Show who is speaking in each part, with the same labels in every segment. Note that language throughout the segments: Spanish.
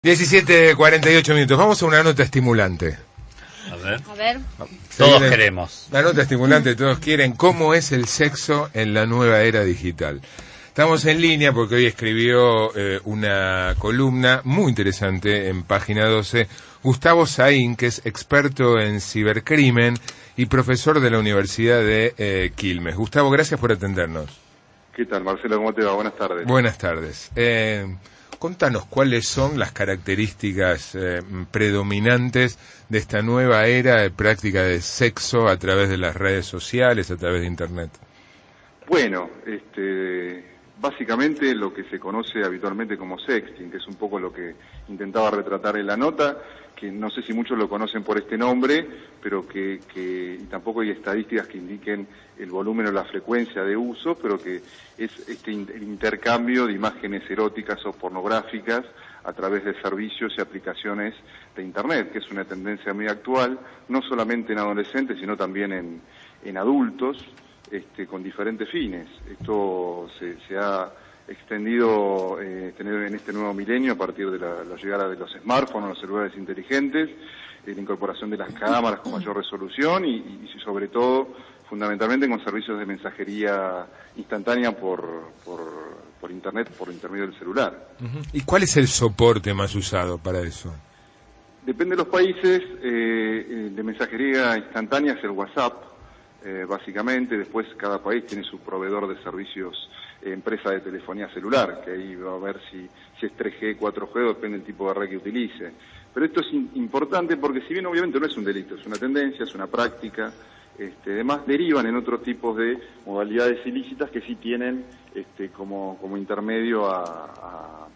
Speaker 1: 17:48. Vamos a una nota estimulante.
Speaker 2: A ver.
Speaker 1: Todos
Speaker 2: queremos.
Speaker 1: La nota estimulante, todos quieren. ¿Cómo es el sexo en la nueva era digital? Estamos en línea porque hoy escribió una columna muy interesante en Página 12, Gustavo Saín, que es experto en cibercrimen y profesor de la Universidad de Quilmes. Gustavo, gracias por atendernos.
Speaker 3: ¿Qué tal, Marcelo? ¿Cómo te va? Buenas tardes.
Speaker 1: Buenas tardes. Contanos cuáles son las características predominantes de esta nueva era de práctica de sexo a través de las redes sociales, a través de Internet.
Speaker 3: Bueno, básicamente lo que se conoce habitualmente como sexting, que es un poco lo que intentaba retratar en la nota, que no sé si muchos lo conocen por este nombre, pero y tampoco hay estadísticas que indiquen el volumen o la frecuencia de uso, pero que es el intercambio de imágenes eróticas o pornográficas a través de servicios y aplicaciones de Internet, que es una tendencia muy actual, no solamente en adolescentes, sino también en adultos, con diferentes fines. Esto se ha extendido en este nuevo milenio a partir de la llegada de los smartphones, los celulares inteligentes, la incorporación de las cámaras con mayor resolución y sobre todo, fundamentalmente con servicios de mensajería instantánea por Internet, por intermedio del celular.
Speaker 1: ¿Y cuál es el soporte más usado para eso?
Speaker 3: Depende de los países, de mensajería instantánea es el WhatsApp, básicamente. Después cada país tiene su proveedor de servicios, empresa de telefonía celular, que ahí va a ver si es 3G, 4G, depende del tipo de red que utilice. Pero esto es importante porque si bien obviamente no es un delito, es una tendencia, es una práctica, además derivan en otros tipos de modalidades ilícitas que sí tienen como intermedio a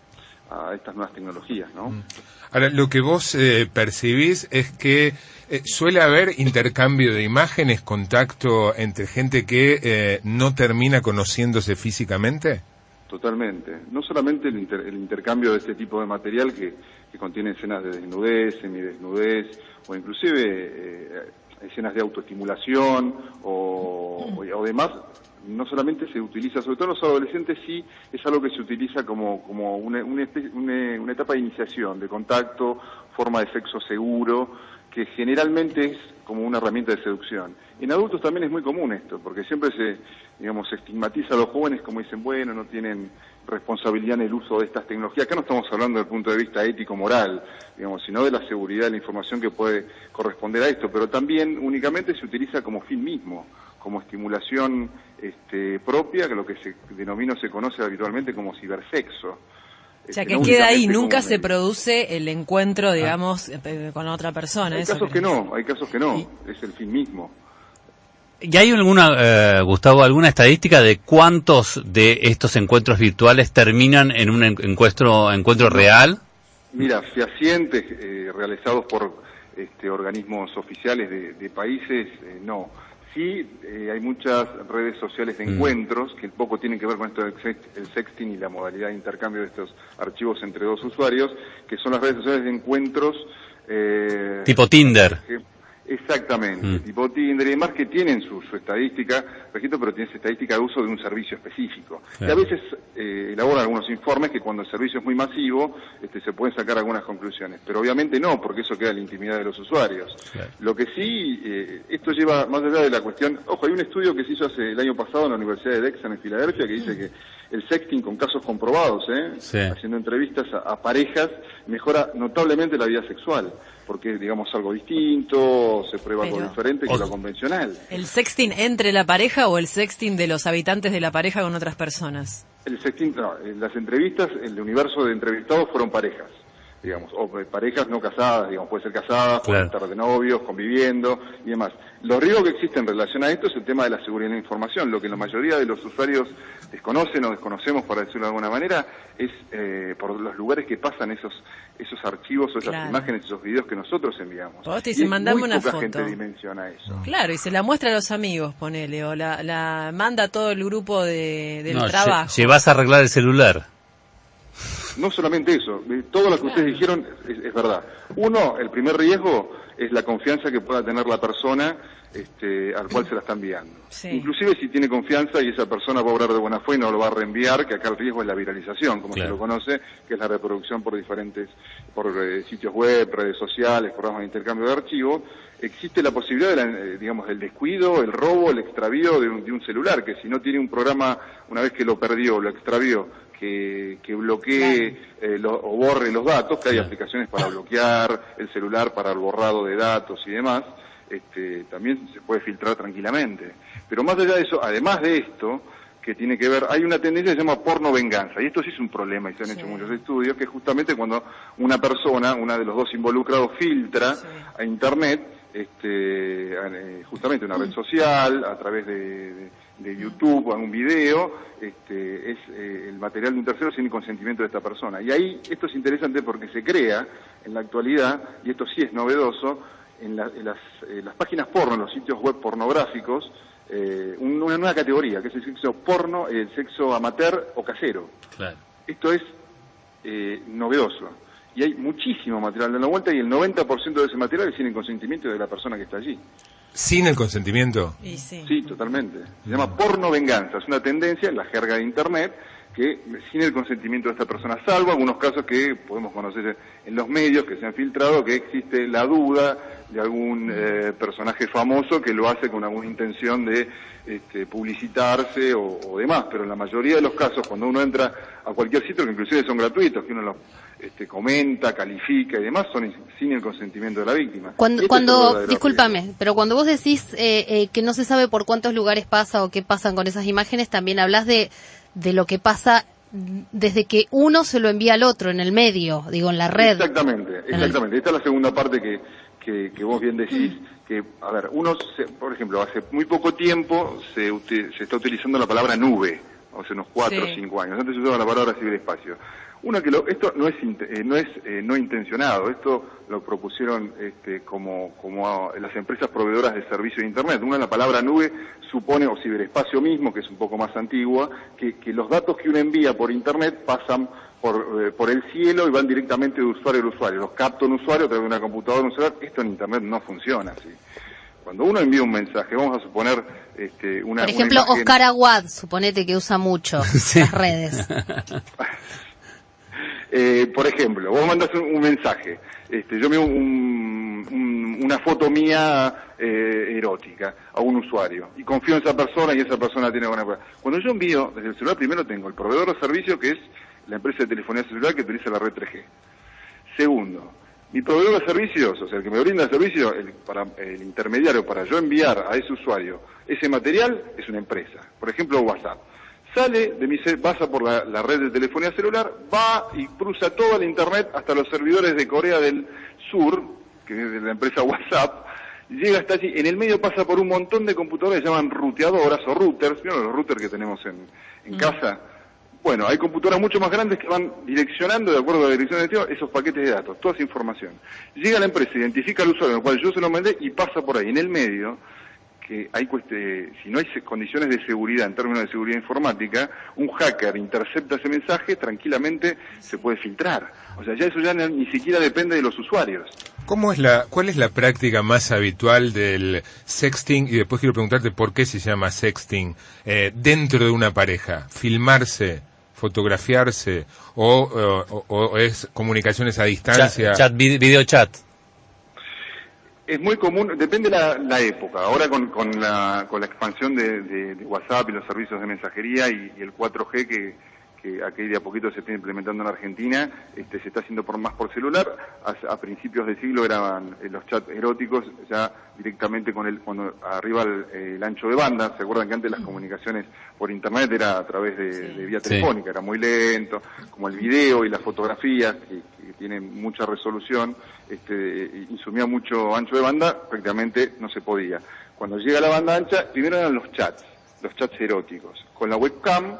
Speaker 3: estas nuevas tecnologías, ¿no?
Speaker 1: Ahora, lo que vos percibís es que suele haber intercambio de imágenes, contacto entre gente que no termina conociéndose físicamente. Totalmente.
Speaker 3: No solamente el intercambio de este tipo de material que contiene escenas de desnudez, semidesnudez, o inclusive escenas de autoestimulación o demás, no solamente se utiliza, sobre todo en los adolescentes sí, es algo que se utiliza como una etapa de iniciación, de contacto, forma de sexo seguro, que generalmente es como una herramienta de seducción. En adultos también es muy común esto, porque siempre se estigmatiza a los jóvenes como dicen, bueno, no tienen responsabilidad en el uso de estas tecnologías. Acá no estamos hablando desde el punto de vista ético-moral, sino de la seguridad de la información que puede corresponder a esto, pero también únicamente se utiliza como fin mismo, como estimulación propia, que lo que se denomina o se conoce habitualmente como cibersexo.
Speaker 4: O sea, que queda ahí, nunca se produce el encuentro, digamos, con otra persona.
Speaker 3: Hay casos que no, es el fin mismo.
Speaker 2: ¿Y hay Gustavo, alguna estadística de cuántos de estos encuentros virtuales terminan en un encuentro real?
Speaker 3: Mira, fehacientes realizados por organismos oficiales de países, no. Sí, hay muchas redes sociales de encuentros que poco tienen que ver con esto del sexting y la modalidad de intercambio de estos archivos entre dos usuarios, que son las redes sociales de encuentros...
Speaker 2: tipo Tinder.
Speaker 3: Exactamente, tipo Tinder y demás, que tienen su estadística, registro, pero tiene estadística de uso de un servicio específico. Claro. Y a veces elaboran algunos informes que cuando el servicio es muy masivo se pueden sacar algunas conclusiones, pero obviamente no, porque eso queda en la intimidad de los usuarios. Claro. Lo que sí, esto lleva más allá de la cuestión, ojo, hay un estudio que se hizo el año pasado en la Universidad de Dexter en Filadelfia que dice que el sexting con casos comprobados, haciendo entrevistas a parejas, mejora notablemente la vida sexual, porque es, digamos, algo distinto, se prueba algo diferente que lo convencional.
Speaker 4: ¿El sexting entre la pareja o el sexting de los habitantes de la pareja con otras personas?
Speaker 3: El sexting, no, las entrevistas, el universo de entrevistados fueron parejas, digamos, o parejas no casadas, digamos, puede ser casadas, pueden estar de novios, conviviendo y demás. Los riesgos que existen en relación a esto es el tema de la seguridad de la información. Lo que la mayoría de los usuarios desconocen o desconocemos, para decirlo de alguna manera, es por los lugares que pasan esos archivos o esas imágenes, esos videos que nosotros enviamos.
Speaker 4: Vos te dicen, mandame una foto.
Speaker 3: Muy poca gente dimensiona eso.
Speaker 4: Claro, y se la muestra a los amigos, ponele, o la manda a todo el grupo del trabajo.
Speaker 2: Llevas a arreglar el celular.
Speaker 3: No solamente eso, todo lo que ustedes dijeron es verdad. Uno, el primer riesgo es la confianza que pueda tener la persona al cual se la está enviando.
Speaker 4: Sí.
Speaker 3: Inclusive si tiene confianza y esa persona va a obrar de buena fe y no lo va a reenviar, que acá el riesgo es la viralización, como se lo conoce, que es la reproducción por sitios web, redes sociales, programas de intercambio de archivos. Existe la posibilidad del descuido, el robo, el extravío de un celular, que si no tiene un programa, una vez que lo perdió, lo extravió, que bloquee o borre los datos, que hay aplicaciones para bloquear el celular, para el borrado de datos y demás, también se puede filtrar tranquilamente. Pero más allá de eso, además de esto, que tiene que ver, hay una tendencia que se llama porno venganza, y esto sí es un problema, y se han hecho muchos estudios, que es justamente cuando una persona, una de los dos involucrados, filtra a Internet, justamente una red social, a través de YouTube, o un video, el material de un tercero sin el consentimiento de esta persona. Y ahí, esto es interesante porque se crea, en la actualidad, y esto sí es novedoso, en las páginas porno, en los sitios web pornográficos, una nueva categoría, que es el sexo porno, el sexo amateur o casero. Claro. Esto es novedoso. Y hay muchísimo material dando vuelta y el 90% de ese material es sin el consentimiento de la persona que está allí.
Speaker 1: ¿Sin el consentimiento?
Speaker 3: Sí, totalmente. Se llama porno venganza. Es una tendencia en la jerga de Internet que sin el consentimiento de esta persona, salvo algunos casos que podemos conocer en los medios que se han filtrado, que existe la duda de algún personaje famoso que lo hace con alguna intención de publicitarse o demás, pero en la mayoría de los casos, cuando uno entra a cualquier sitio, que inclusive son gratuitos, que uno los comenta, califica y demás, son sin el consentimiento de la víctima.
Speaker 5: Discúlpame, pero cuando vos decís que no se sabe por cuántos lugares pasa o qué pasan con esas imágenes, también hablas de lo que pasa desde que uno se lo envía al otro, en el medio, digo, en la red.
Speaker 3: Exactamente. Esta es la segunda parte que vos bien decís, que, a ver, por ejemplo, hace muy poco tiempo se está utilizando la palabra nube, hace unos 4 o 5 años, antes se usaba la palabra ciberespacio. Esto no es no intencionado, esto lo propusieron como las empresas proveedoras de servicios de Internet. La palabra nube supone, o ciberespacio mismo, que es un poco más antigua, que los datos que uno envía por Internet pasan por el cielo y van directamente de usuario a usuario. Los capta un usuario a través de una computadora, un celular. Esto en Internet no funciona así. Cuando uno envía un mensaje, vamos a suponer
Speaker 5: por ejemplo, imagen... Oscar Aguad, suponete que usa mucho las redes.
Speaker 3: Por ejemplo, vos mandás un mensaje, yo envío una foto mía erótica a un usuario y confío en esa persona y esa persona tiene buena prueba. Cuando yo envío desde el celular, primero tengo el proveedor de servicio, que es la empresa de telefonía celular que utiliza la red 3G. Segundo, mi proveedor de servicios, o sea, el que me brinda el servicio, el intermediario para yo enviar a ese usuario ese material, es una empresa. Por ejemplo, WhatsApp. Pasa por la red de telefonía celular, va y cruza todo el Internet hasta los servidores de Corea del Sur, que es de la empresa WhatsApp, llega hasta allí. En el medio pasa por un montón de computadoras que se llaman ruteadoras o routers, ¿vieron los routers que tenemos en casa? Bueno, hay computadoras mucho más grandes que van direccionando, de acuerdo a la dirección de destino, esos paquetes de datos, toda esa información. Llega a la empresa, identifica al usuario, al cual yo se lo mandé, y pasa por ahí. En el medio, que hay si no hay condiciones de seguridad, en términos de seguridad informática, un hacker intercepta ese mensaje, tranquilamente se puede filtrar. O sea, eso ya ni siquiera depende de los usuarios.
Speaker 1: ¿Cuál es la práctica más habitual del sexting? Y después quiero preguntarte por qué se llama sexting dentro de una pareja. ¿Filmarse, fotografiarse o es comunicaciones a distancia?
Speaker 2: Video chat.
Speaker 3: Es muy común, depende la época. Ahora con la expansión de WhatsApp y los servicios de mensajería y el 4G que aquí de a poquito se está implementando en Argentina, se está haciendo más por celular. A principios de siglo eran los chats eróticos ya directamente cuando arriba el ancho de banda. ¿Se acuerdan que antes las comunicaciones por internet era a través de vía telefónica? Era muy lento, como el video y las fotografías que tienen mucha resolución, insumía mucho ancho de banda, prácticamente no se podía. Cuando llega la banda ancha, primero eran los chats eróticos. Con la webcam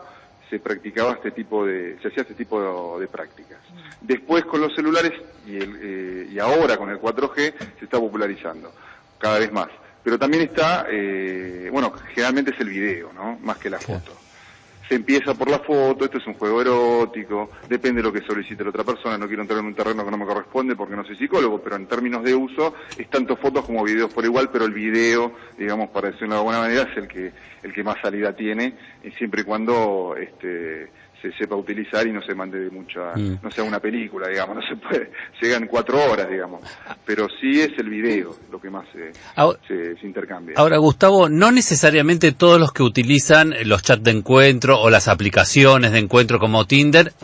Speaker 3: se hacía este tipo de prácticas. Después con los celulares y ahora con el 4G se está popularizando cada vez más. Pero también está, generalmente es el video, ¿no? Más que la foto. se empieza por la foto, esto es un juego erótico, depende de lo que solicite la otra persona, no quiero entrar en un terreno que no me corresponde porque no soy psicólogo, pero en términos de uso es tanto fotos como videos por igual, pero el video, digamos, para decirlo de alguna manera, es el que más salida tiene, siempre y cuando se sepa utilizar y no se mande de mucha, no sea una película, digamos, no se puede, llegan 4 horas, digamos, pero sí es el video lo que más se intercambia.
Speaker 2: Ahora, Gustavo, no necesariamente todos los que utilizan los chats de encuentro o las aplicaciones de encuentro como Tinder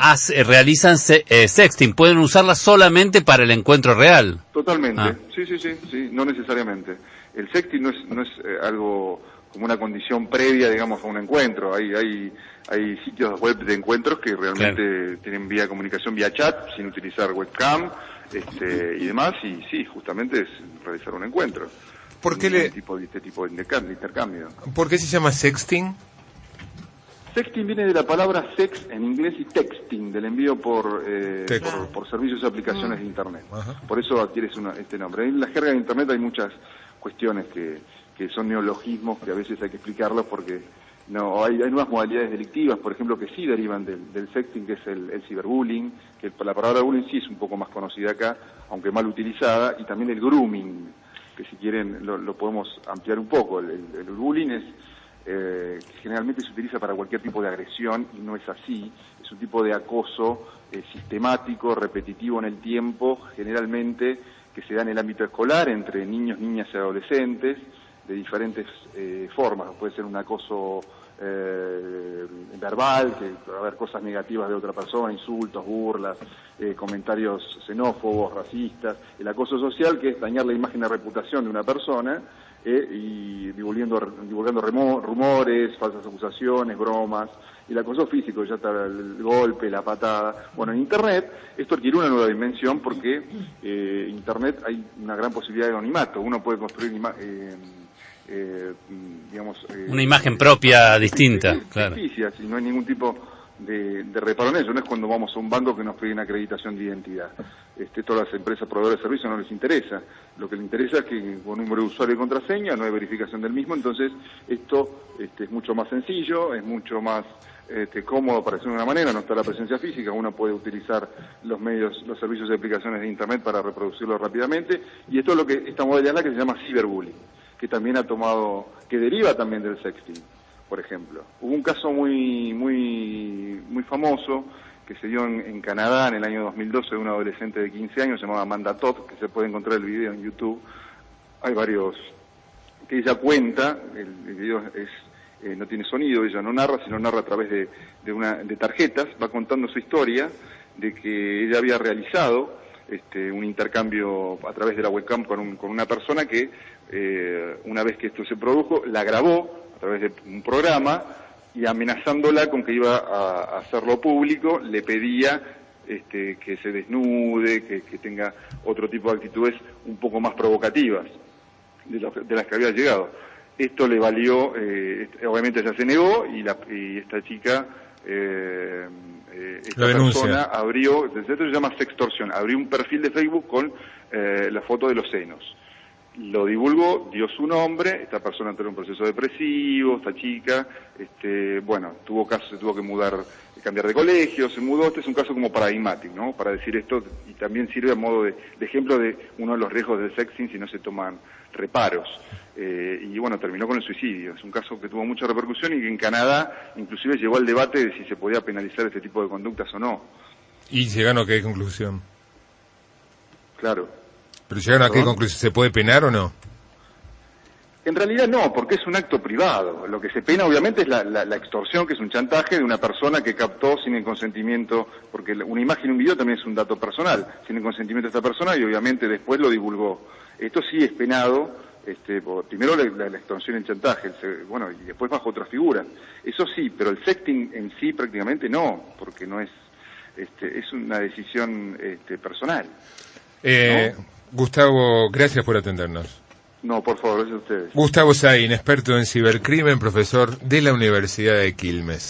Speaker 2: realizan sexting, pueden usarlas solamente para el encuentro real.
Speaker 3: Totalmente, sí, no necesariamente. El sexting no es algo como una condición previa, digamos, a un encuentro. Hay sitios web de encuentros que realmente tienen vía comunicación, vía chat, sin utilizar webcam, y demás, y sí, justamente es realizar un encuentro.
Speaker 1: ¿Por qué
Speaker 3: este tipo de intercambio.
Speaker 1: ¿Por qué se llama sexting?
Speaker 3: Sexting viene de la palabra sex en inglés y texting, del envío por servicios y aplicaciones de Internet. Ajá. Por eso adquieres este nombre. En la jerga de Internet hay muchas cuestiones que son neologismos que a veces hay que explicarlos porque no hay nuevas modalidades delictivas, por ejemplo, que sí derivan del sexting, que es el ciberbullying, que la palabra bullying sí es un poco más conocida acá, aunque mal utilizada, y también el grooming, que si quieren lo podemos ampliar un poco. El bullying es generalmente se utiliza para cualquier tipo de agresión y no es así, es un tipo de acoso sistemático, repetitivo en el tiempo, generalmente que se da en el ámbito escolar entre niños, niñas y adolescentes, de diferentes formas. Puede ser un acoso verbal, que va a haber cosas negativas de otra persona, insultos, burlas, comentarios xenófobos, racistas. El acoso social, que es dañar la imagen y reputación de una persona y divulgando rumores, falsas acusaciones, bromas. Y el acoso físico, ya está el golpe, la patada. Bueno, en Internet esto adquiere una nueva dimensión porque Internet hay una gran posibilidad de anonimato. Uno puede construir
Speaker 2: una imagen propia distinta, claro.
Speaker 3: Y no hay ningún tipo de reparo en ello. No es cuando vamos a un banco que nos piden acreditación de identidad. Esto a las empresas proveedoras de servicios no les interesa. Lo que les interesa es que con número de usuario y contraseña no hay verificación del mismo. Entonces esto es mucho más sencillo, es mucho más cómodo, para decirlo de una manera. No está la presencia física, uno puede utilizar los servicios de aplicaciones de Internet para reproducirlo rápidamente. Y esto es esta modalidad es la que se llama ciberbullying, que también que deriva también del sexting, por ejemplo. Hubo un caso muy famoso que se dio en Canadá en el año 2012 de una adolescente de 15 años llamada Amanda Todd, que se puede encontrar el video en YouTube. Hay varios que ella cuenta, el video no tiene sonido, ella no narra, sino narra a través de tarjetas, va contando su historia de que ella había realizado un intercambio a través de la webcam con una persona que una vez que esto se produjo, la grabó a través de un programa y amenazándola con que iba a hacerlo público, le pedía que se desnude, que tenga otro tipo de actitudes un poco más provocativas de las que había llegado. Esto le valió, obviamente ella se negó y esta chica, esta persona abrió, esto se llama sextorsión, abrió un perfil de Facebook con la foto de los senos. Lo divulgó, dio su nombre, esta persona entró en un proceso depresivo, esta chica, tuvo que cambiar de colegio, se mudó. Este es un caso como paradigmático, ¿no? Para decir esto, y también sirve a modo de ejemplo de uno de los riesgos del sexting si no se toman reparos. Terminó con el suicidio. Es un caso que tuvo mucha repercusión y que en Canadá inclusive llegó al debate de si se podía penalizar este tipo de conductas o no.
Speaker 1: ¿Y llegaron a qué conclusión?
Speaker 3: Claro.
Speaker 1: ¿Pero llegaron a qué conclusión? ¿Se puede penar o no?
Speaker 3: En realidad no, porque es un acto privado. Lo que se pena obviamente es la extorsión, que es un chantaje de una persona que captó sin el consentimiento, porque una imagen y un video también es un dato personal, sin el consentimiento de esta persona, y obviamente después lo divulgó. Esto sí es penado, primero la extorsión y el chantaje, y después bajo otras figuras. Eso sí, pero el sexting en sí prácticamente no, porque no es una decisión personal.
Speaker 1: ¿No? Gustavo, gracias por atendernos.
Speaker 3: No, por favor, gracias a ustedes.
Speaker 1: Gustavo Saín, experto en cibercrimen, profesor de la Universidad de Quilmes.